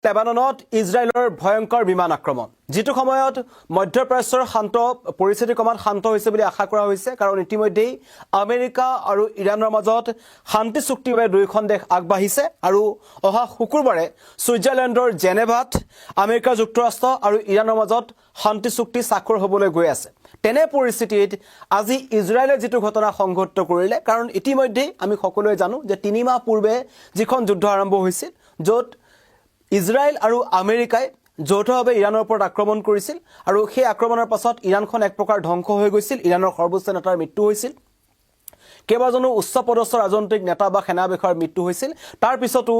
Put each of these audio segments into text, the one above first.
লেবাননত ইজৰাইলৰ ভয়ংকৰ বিমান আক্ৰমণ যেটো সময়ত মধ্যপ্ৰাচ্যৰ শান্ত পৰিস্থিতি কমান শান্ত হৈছে বুলি আশা কৰা হৈছে কাৰণ ইতিমধ্যে আমেৰিকা আৰু ইৰানৰ মাজত শান্তি চুক্তিৰ বাবে দুইখন দেশ আগবাঢ়িছে আৰু অহা শুকুৰবাৰে সুইজাৰলেণ্ডৰ জেনেভাত আমেৰিকা যুক্তৰাষ্ট্ৰ আৰু ইৰানৰ মাজত শান্তি চুক্তি স্বাক্ষৰ হ'বলৈ গৈ আছে তেনে পৰিস্থিতিত আজি ইজৰাইলে যেটো ঘটনা সংঘটিত কৰিলে কাৰণ ইতিমধ্যে আমি সকলোৱে জানো যে 3 মাহ পূৰ্বে যিখন যুদ্ধ আৰম্ভ হৈছিল য'ত ইজৰাইল আৰু আমেৰিকাই যৌথভাৱে ইৰানৰ ওপৰত আক্ৰমণ কৰিছিল আৰু সেই আক্ৰমণৰ পাছত ইৰানখন এক প্ৰকাৰ ধ্বংস হৈ গৈছিল ইৰানৰ সৰ্বোচ্চ নেতাৰ মৃত্যু হৈছিল কেইবাজনো উচ্চ পদস্থ ৰাজনৈতিক নেতা বা সেনা বিষয়াৰ মৃত্যু হৈছিল তাৰ পিছতো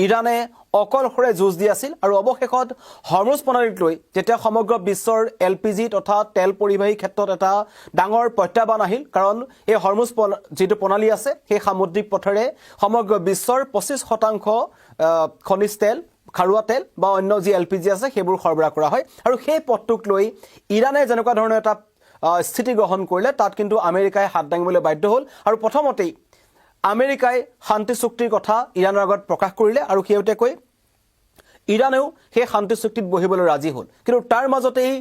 ইৰানে অকলশৰে যুঁজ দি আছিল আৰু অৱশেষত হৰমুজ প্ৰণালীক লৈ যেতিয়া সমগ্ৰ বিশ্বৰ এলপিজি তথা তেল পৰিবাহী ক্ষেত্ৰত এটা ডাঙৰ প্ৰত্যাহ্বান আহিল কাৰণ এই হৰমুজ যেটো প্ৰণালী আছে সেই সামুদ্ৰিক পথেৰে সমগ্ৰ বিশ্বৰ 25% খনিজ তেল খাৰুৱা তেল বা অন্য যি এলপিজি আছে সেইবোৰ সৰবৰাহ কৰা হয় আৰু সেই পথটোক লৈ ইৰানে যেনেকুৱা ধৰণৰ এটা স্থিতি গ্ৰহণ কৰিলে তাত কিন্তু আমেৰিকাই হাত দাঙিবলৈ বাধ্য হ'ল আৰু প্ৰথমতেই আমেৰিকাই শান্তি চুক্তিৰ কথা ইৰানৰ আগত প্ৰকাশ কৰিলে আৰু সেইতেকৈ ইৰানেও সেই শান্তি চুক্তিত বহিবলৈ ৰাজি হ'ল কিন্তু তাৰ মাজতেই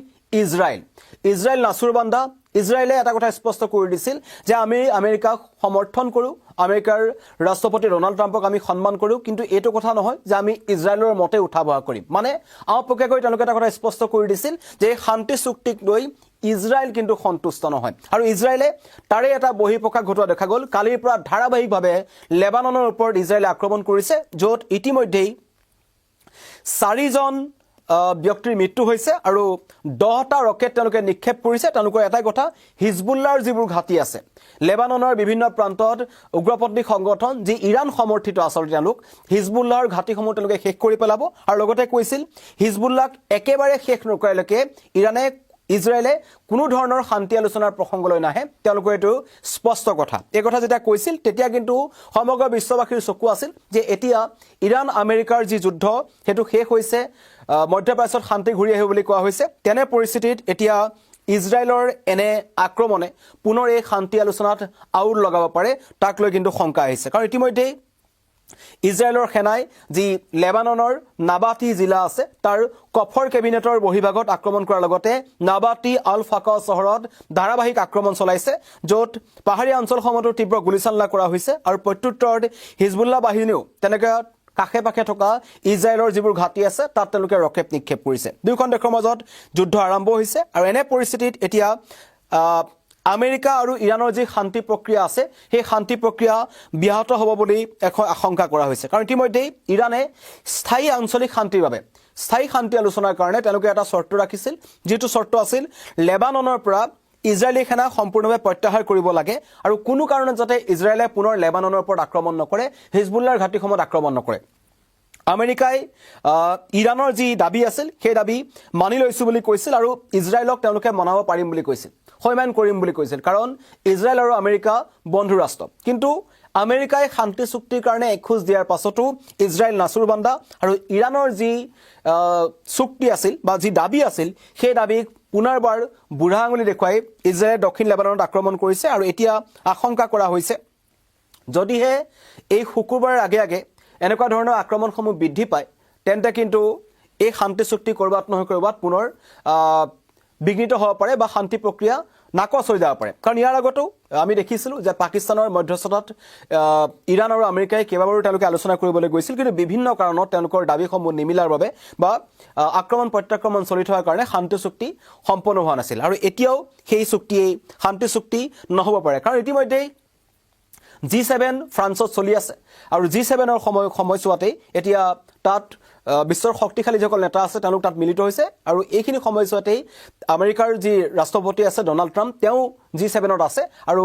ইজৰাইল নাছুৰবান্দা ইজৰাইলে এটা কথা স্পষ্ট কৰি দিছিল যে আমি আমেৰিকাক সমৰ্থন কৰো আমেৰিকাৰ ৰাষ্ট্ৰপতি ডোনাল্ড ট্ৰাম্পক আমি সন্মান কৰো কিন্তু এটো কথা নহয় যে আমি ইজৰাইলৰ মতে উঠা বহা কৰিম মানে আপকেকৈ তেওঁলোকে এটা কথা স্পষ্ট কৰি দিছিল যে শান্তি চুক্তিক লৈ ইজৰাইল কিন্তু সন্তুষ্ট নহয় আৰু ইজৰাইলে তাৰে এটা বহিঃপ্ৰকাশ ঘটোৱা দেখা গ'ল কালিৰ পৰা ধাৰাবাহিকভাৱে লেবাননৰ ওপৰত ইজৰাইলে আক্ৰমণ কৰিছে য'ত ইতিমধ্যেই 4 জন ব্যক্তিৰ মৃত্যু হৈছে আৰু 10টা ৰকেট তেওঁলোকে নিক্ষেপ কৰিছে তেওঁলোকৰ এটাই কথা হিজবুল্লাহৰ যিবোৰ ঘাটি আছে লেবাননৰ বিভিন্ন প্ৰান্তত উগ্ৰপন্থী সংগঠন যি ইৰান সমৰ্থিত আচলতে তেওঁলোক হিজবুল্লাহৰ ঘাটিসমূহ তেওঁলোকে শেষ কৰি পেলাব আৰু লগতে কৈছিল হিজবুল্লাহক একেবাৰে শেষ নকৰালৈকে ইজৰাইলে কোনো ধৰণৰ শান্তি আলোচনাৰ প্ৰসংগলৈ নাহে তেওঁলোকৰ এটো স্পষ্ট কথা এই কথা যেতিয়া কৈছিল তেতিয়া কিন্তু সমগ্ৰ বিশ্ববাসীৰ চকু আছিল যে এতিয়া ইৰান আমেৰিকাৰ যি যুদ্ধ হেতু শেষ হৈছে মধ্যপ্ৰাচ্যত শান্তি ঘূৰি আহিব বুলি কোৱা হৈছে তেনে পৰিস্থিতিত এতিয়া ইজৰাইলৰ এনে আক্ৰমণে পুনৰ এই শান্তি আলোচনাত আউল লগাব পাৰে তাক লৈ কিন্তু শংকা আহিছে কাৰণ ইতিমধ্যে ইজৰাইলৰ সেনাই যি লেবাননৰ নাবাতি জিলা আছে তাৰ কফৰ কেবিনেটৰ বহিভাগত আক্ৰমণ কৰাৰ লগতে নাবাতি আল ফাকা চহৰত ধাৰাবাহিক আক্ৰমণ চলাইছে য'ত পাহাৰীয়া অঞ্চলসমূহত তীব্ৰ গুলীচালনা কৰা হৈছে আৰু প্ৰত্যুত্তৰত হিজবুল্লাহ বাহিনীও তেনেকৈ কাখে পাখে থকা ইজৰাইলৰ যিবোৰ ঘাটি আছে তাত তেওঁলোকে ৰকেট নিক্ষেপ কৰিছে দুইখন দেশৰ মাজত যুদ্ধ আৰম্ভ হৈছে আৰু এনে পৰিস্থিতিত এতিয়া আমেৰিকা আৰু ইৰানৰ যি শান্তি প্ৰক্ৰিয়া আছে সেই শান্তি প্ৰক্ৰিয়া ব্যাহত হ'ব বুলি আশংকা কৰা হৈছে কাৰণ ইতিমধ্যে ইৰানে স্থায়ী আঞ্চলিক শান্তিৰ বাবে স্থায়ী শান্তি আলোচনাৰ কাৰণে তেওঁলোকে এটা চৰ্ত ৰাখিছিল যেটো চৰ্ত আছিল লেবাননৰ পৰা ইজৰাইলী সেনা সম্পূৰ্ণভাৱে প্ৰত্যাহাৰ কৰিব লাগে আৰু কোনো কাৰণত যাতে ইজৰাইলে পুনৰ লেবাননৰ ওপৰত আক্ৰমণ নকৰে হিজবুল্লাহৰ ঘাটিসমূহত আক্ৰমণ নকৰে আমেৰিকাই ইৰানৰ যি দাবী আছিল সেই দাবী মানি লৈছো বুলি কৈছিল আৰু ইজৰাইলক তেওঁলোকে মনাব পাৰিম বুলি কৈছিল হৈমান কৰিম বুলি কৈছিল কাৰণ ইজৰাইল আৰু আমেৰিকা বন্ধু ৰাষ্ট্ৰ কিন্তু আমেৰিকাই শান্তি চুক্তিৰ কাৰণে এখোজ দিয়াৰ পাছতো ইজৰাইল নাছুৰবান্দা আৰু ইৰানৰ যি চুক্তি আছিল বা যি দাবী আছিল সেই দাবীক পুনৰবাৰ বুঢ়া আঙুলি দেখুৱাই ইজৰাইলে দক্ষিণ লেবাননত আক্ৰমণ কৰিছে আৰু এতিয়া আশংকা কৰা হৈছে যদিহে এই শুকুৰবাৰৰ আগে এনেকুৱা ধৰণৰ আক্ৰমণসমূহ বৃদ্ধি পায় তেন্তে কিন্তু এই শান্তি চুক্তি কৰবাত নহয় কৰবাত পুনৰ বিঘ্নিত হ'ব পাৰে বা শান্তি প্ৰক্ৰিয়া নাকচ হৈ যাব পাৰে কাৰণ ইয়াৰ আগতো আমি দেখিছিলো যে পাকিস্তানৰ মধ্যস্থতাত ইৰান আৰু আমেৰিকাই কেইবাবাৰো তেওঁলোকে আলোচনা কৰিবলৈ গৈছিল কিন্তু বিভিন্ন কাৰণত তেওঁলোকৰ দাবীসমূহ নিমিলাৰ বাবে বা আক্ৰমণ প্ৰত্যাক্ৰমণ চলি থকাৰ কাৰণে শান্তি চুক্তি সম্পন্ন হোৱা নাছিল আৰু এতিয়াও সেই চুক্তিয়ে শান্তি চুক্তি নহ'ব পাৰে কাৰণ ইতিমধ্যে G7 ফ্ৰান্সত চলি আছে আৰু G7ৰ সময়ছোৱাতে এতিয়া তাত বিশ্বৰ শক্তিশালী যিসকল নেতা আছে তেওঁলোক তাত মিলিত হৈছে আৰু এইখিনি সময়ছোৱাতে আমেৰিকাৰ যি ৰাষ্ট্ৰপতি আছে ডোনাল্ড ট্ৰাম্প তেওঁ G7ত আছে আৰু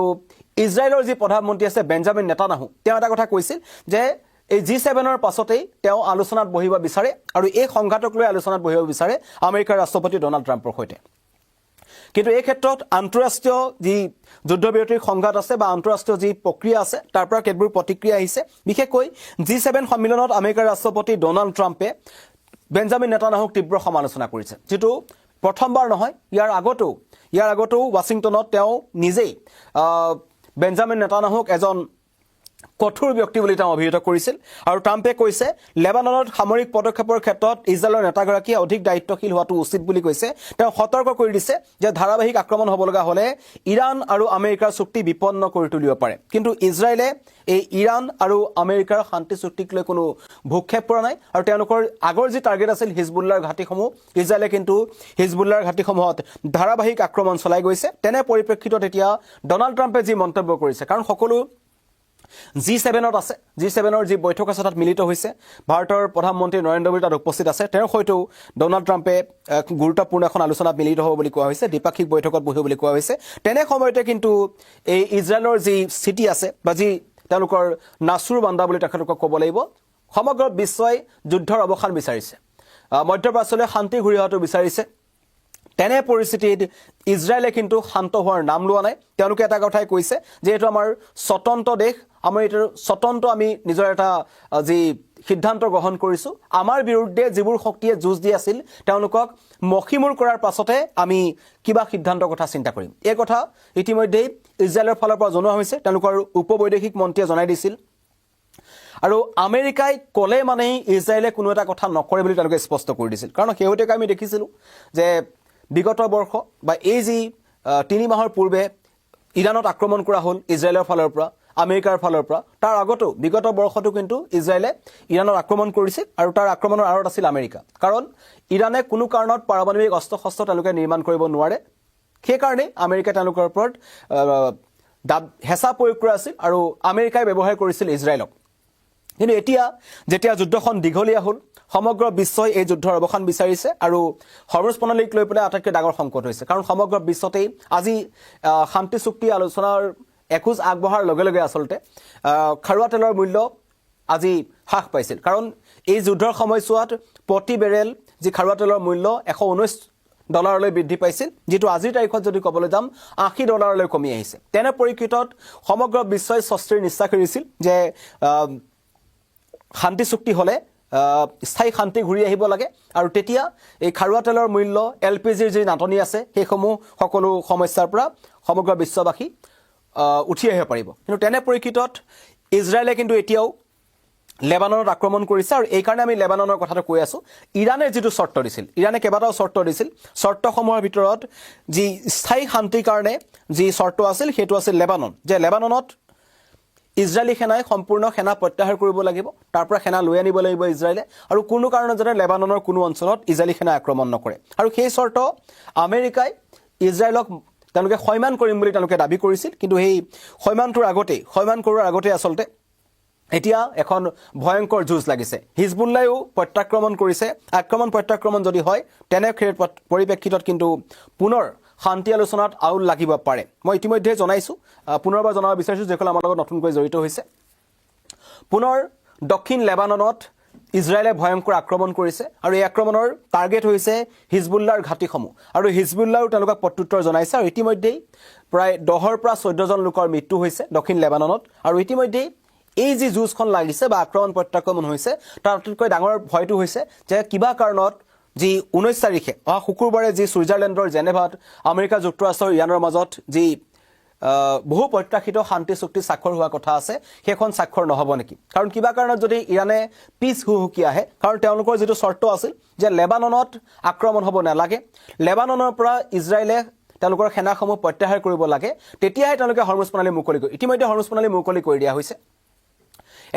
ইজৰাইলৰ যি প্ৰধানমন্ত্ৰী আছে বেঞ্জামিন নেতানয়াহু তেওঁ এটা কথা কৈছিল যে এই G7ৰ পাছতেই তেওঁ আলোচনাত বহিব বিচাৰে আৰু এই সংঘাতক লৈ আলোচনাত বহিব বিচাৰে আমেৰিকাৰ ৰাষ্ট্ৰপতি ডোনাল্ড ট্ৰাম্পৰ সৈতে কিন্তু এই ক্ষেত্ৰত আন্তঃৰাষ্ট্ৰীয় যি যুদ্ধবিৰতিৰ সংঘাত আছে বা আন্তঃৰাষ্ট্ৰীয় যি প্ৰক্ৰিয়া আছে তাৰ পৰা কেতবোৰ প্ৰতিক্ৰিয়া আহিছে বিশেষকৈ G7 সন্মিলনত আমেৰিকাৰ ৰাষ্ট্ৰপতি ডোনাল্ড ট্ৰাম্পে বেঞ্জামিন নেতানয়াহুক তীব্ৰ সমালোচনা কৰিছে যেটো প্ৰথমবাৰ নহয় ইয়াৰ আগতো ৱাশ্বিংটনত তেওঁ নিজেই বেঞ্জামিন নেতানয়াহুক এজন কঠোৰ ব্যক্তি বুলি তেওঁ অভিহিত কৰিছিল আৰু ট্ৰাম্পে কৈছে লেবাননত সামৰিক পদক্ষেপৰ ক্ষেত্ৰত ইজৰাইলৰ নেতাগৰাকীয়ে অধিক দায়িত্বশীল হোৱাটো উচিত বুলি কৈছে তেওঁ সতৰ্ক কৰি দিছে যে ধাৰাবাহিক আক্ৰমণ হ'ব লগা হ'লে ইৰাণ আৰু আমেৰিকাৰ চুক্তি বিপন্ন কৰি তুলিব পাৰে কিন্তু ইজৰাইলে এই ইৰাণ আৰু আমেৰিকাৰ শান্তি চুক্তিক লৈ কোনো ভূক্ষেপ কৰা নাই আৰু তেওঁলোকৰ আগৰ যি টাৰ্গেট আছিল হিজবুল্লাহৰ ঘাটিসমূহ ইজৰাইলে কিন্তু হিজবুল্লাহৰ ঘাটিসমূহত ধাৰাবাহিক আক্ৰমণ চলাই গৈছে তেনে পৰিপ্ৰেক্ষিতত এতিয়া ডনাল্ড ট্ৰাম্পে যি মন্তব্য কৰিছে কাৰণ সকলো G7ত আছে G7ৰ যি বৈঠক আছে তাত মিলিত হৈছে ভাৰতৰ প্ৰধানমন্ত্ৰী নৰেন্দ্ৰ মোদী তাত উপস্থিত আছে তেওঁৰ সৈতেও ডনাল্ড ট্ৰাম্পে গুৰুত্বপূৰ্ণ এখন আলোচনাত মিলিত হ'ব বুলি কোৱা হৈছে দ্বিপাক্ষিক বৈঠকত বহিব বুলি কোৱা হৈছে তেনে সময়তে কিন্তু এই ইজৰাইলৰ যি স্থিতি আছে বা যি তেওঁলোকৰ নাছুৰ বান্দা বুলি তেখেতলোকক ক'ব লাগিব সমগ্ৰ বিশ্বই যুদ্ধৰ অৱসান বিচাৰিছে মধ্যপ্ৰাচ্যলৈ শান্তি ঘূৰি অহাটো বিচাৰিছে তেনে পৰিস্থিতিত ইজৰাইলে কিন্তু শান্ত হোৱাৰ নাম লোৱা নাই তেওঁলোকে এটা কথাই কৈছে যে এটো আমাৰ স্বতন্ত্ৰ দেশ আমাৰ এটো স্বতন্ত্ৰ আমি নিজৰ এটা যি সিদ্ধান্ত গ্ৰহণ কৰিছো আমাৰ বিৰুদ্ধে যিবোৰ শক্তিয়ে যুঁজ দি আছিল তেওঁলোকক মখিমুৰ কৰাৰ পাছতে আমি কিবা সিদ্ধান্তৰ কথা চিন্তা কৰিম এই কথা ইতিমধ্যে ইজৰাইলৰ ফালৰ পৰা জনোৱা হৈছে তেওঁলোকৰ উপবৈদেশিক মন্ত্ৰীয়ে জনাই দিছিল আৰু আমেৰিকাই কলে মানে ইজৰাইলে কোনো এটা কথা নকৰে বুলি তেওঁলোকে স্পষ্ট কৰি দিছিল কাৰণ হেউটেক আমি দেখিছিলো যে বিগত বৰ্ষ বা এই যি 3 মাহৰ পূৰ্বে ইৰাণত আক্ৰমণ কৰা হ'ল ইজৰাইলৰ ফালৰ পৰা আমেৰিকাৰ ফালৰ পৰা তাৰ আগতো বিগত বৰ্ষটো কিন্তু ইজৰাইলে ইৰাণত আক্ৰমণ কৰিছিল আৰু তাৰ আক্ৰমণৰ আঁৰত আছিল আমেৰিকা কাৰণ ইৰাণে কোনো কাৰণত পাৰমাণৱিক অস্ত্ৰ-শস্ত্ৰ তেওঁলোকে নিৰ্মাণ কৰিব নোৱাৰে সেই কাৰণে আমেৰিকা তেওঁলোকৰ ওপৰত হেঁচা প্ৰয়োগ কৰা আছিল আৰু আমেৰিকাই ব্যৱহাৰ কৰিছিল ইজৰাইলক কিন্তু এতিয়া যেতিয়া যুদ্ধখন দীঘলীয়া হ'ল সমগ্ৰ বিশ্বই এই যুদ্ধৰ অৱসান বিচাৰিছে আৰু হৰমুজ প্ৰণালীক লৈ পেলাই আটাইতকৈ ডাঙৰ সংকট হৈছে কাৰণ সমগ্ৰ বিশ্বতেই আজি শান্তি চুক্তি আলোচনাৰ এখোজ আগবঢ়াৰ লগে লগে আচলতে খাৰুৱা তেলৰ মূল্য আজি হ্ৰাস পাইছিল কাৰণ এই যুদ্ধৰ সময়ছোৱাত প্ৰতি বেৰেল যি খাৰুৱা তেলৰ মূল্য $119 বৃদ্ধি পাইছিল যেটো আজিৰ তাৰিখত যদি ক'বলৈ যাম $80 কমি আহিছে তেনে পৰিস্থিতিত সমগ্ৰ বিশ্বই স্বস্তিৰ নিশ্বাস এৰিছিল যে শান্তি চুক্তি হলে স্থায়ী শান্তি ঘূৰি আহিব লাগে আৰু তেতিয়া এই খাৰুৱা তেলৰ মূল্য এলপিজিৰ যি নাটনি আছে সেইসমূহ সকলো সমস্যাৰ পৰা সমগ্ৰ বিশ্ববাসী উঠি আহিব পাৰিব কিন্তু তেনে পৰিস্থিতিত ইজৰাইলে কিন্তু এতিয়াও লেবাননত আক্ৰমণ কৰিছে আৰু এই কাৰণে আমি লেবাননৰ কথাটো কৈ আছো ইৰানে যেটো শৰ্ত দিছিল ইৰানে কেবাটাও শৰ্ত দিছিল শৰ্তসমূহৰ ভিতৰত যি স্থায়ী শান্তিৰ কাৰণে যি শৰ্ত আছিল হেতু আছিল লেবানন যে লেবাননত ইজৰাইলী সেনাই সম্পূৰ্ণ সেনা প্ৰত্যাহাৰ কৰিব লাগিব তাৰ পৰা সেনা লৈ আনিব লাগিব ইজৰাইলে আৰু কোনো কাৰণত যাতে লেবাননৰ কোনো অঞ্চলত ইজৰাইলী সেনা আক্ৰমণ নকৰে আৰু সেই শৰ্ত আমেৰিকাই ইজৰাইলক তেওঁলোকে সৈমান কৰিম বুলি তেওঁলোকে দাবী কৰিছিল কিন্তু সেই সৈমান কৰাৰ আগতে আচলতে এতিয়া এখন ভয়ংকৰ যুঁজ লাগিছে হিজবুল্লাহও প্ৰত্যাক্ৰমণ কৰিছে প্ৰত্যাক্ৰমণ যদি হয় তেনে পৰিপ্ৰেক্ষিতত কিন্তু পুনৰ শান্তি আলোচনাত আউল লাগিব পাৰে মই ইতিমধ্যে জনাইছো পুনৰবাৰ জনাব বিচাৰিছো যেকল আমাৰ লগত নতুনকৈ জড়িত হৈছে পুনৰ দক্ষিণ লেবাননত ইজৰাইলে ভয়ংকৰ আক্ৰমণ কৰিছে আৰু এই আক্ৰমণৰ টাৰ্গেট হৈছে হিজবুল্লাহৰ ঘাটিসমূহ আৰু হিজবুল্লাহৰ তেওঁলোকক প্ৰত্যুত্তৰ জনাইছে আৰু ইতিমধ্যে প্ৰায় 10ৰ পৰা 14 জন লোকৰ মৃত্যু হৈছে দক্ষিণ লেবাননত আৰু ইতিমধ্যে এই যি যুঁজখন লাগিছে বা আক্ৰমণ প্ৰত্যাক্ৰমণ হৈছে তাৰ অতিকৈ ডাঙৰ ভয়টো হৈছে যে কিবা কাৰণত যি 19 তাৰিখে শুকুৰবাৰে যি সুইজাৰলেণ্ডৰ জেনেভাত আমেৰিকা যুক্তৰাষ্ট্ৰ ইৰাণৰ মাজত যি বহু প্ৰত্যাশিত শান্তি চুক্তি স্বাক্ষৰ হোৱা কথা আছে সেইখন স্বাক্ষৰ নহব নেকি কাৰণ কিবা কাৰণত যদি ইৰাণে পিছ হুহুকি আহে কাৰণ তেওঁলোকৰ যেটো শৰ্ত আছিল যে লেবাননত আক্ৰমণ হ'ব নালাগে লেবাননৰ পৰা ইজৰাইলে তেওঁলোকৰ সেনাসমূহ প্ৰত্যাহাৰ কৰিব লাগে তেতিয়াহে তেওঁলোকে হৰমুজ প্ৰণালী মুকলি কৰি ইতিমধ্যে হৰমুজ প্ৰণালী মুকলি কৰি দিয়া হৈছে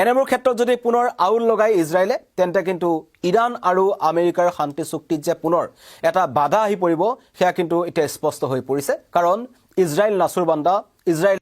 এনেমৰ ক্ষেত্ৰত যদি পুনৰ আউল লগাই ইজৰাইলে তেন্তে কিন্তু ইৰাণ আৰু আমেৰিকাৰ শান্তি চুক্তিত যে পুনৰ এটা বাধা আহি পৰিব সেয়া কিন্তু এতিয়া স্পষ্ট হৈ পৰিছে কাৰণ ইজৰাইল নাছুৰ বান্দা ইজৰাইল